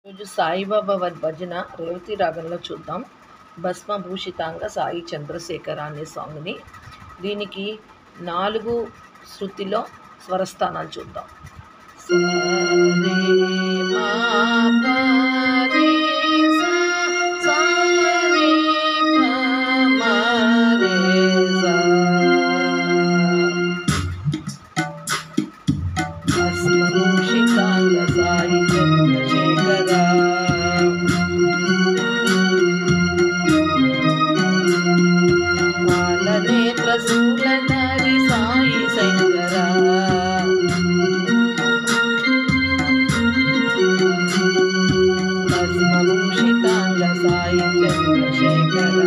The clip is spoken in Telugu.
ఈరోజు సాయిబాబా వారి భజన రేవతి రాగంలో చూద్దాం. భస్మభూషితాంగ సాయి చంద్రశేఖర అనే సాంగ్ని. దీనికి 4 శృతిలో స్వరస్థానాలు చూద్దాం. భస్మభూషితాంగ సాయి చంద్రశేఖర పాలనేత్ర శూలధారి సాయి శంకర భస్మభూషితాంగ సాయి చంద్రశేఖర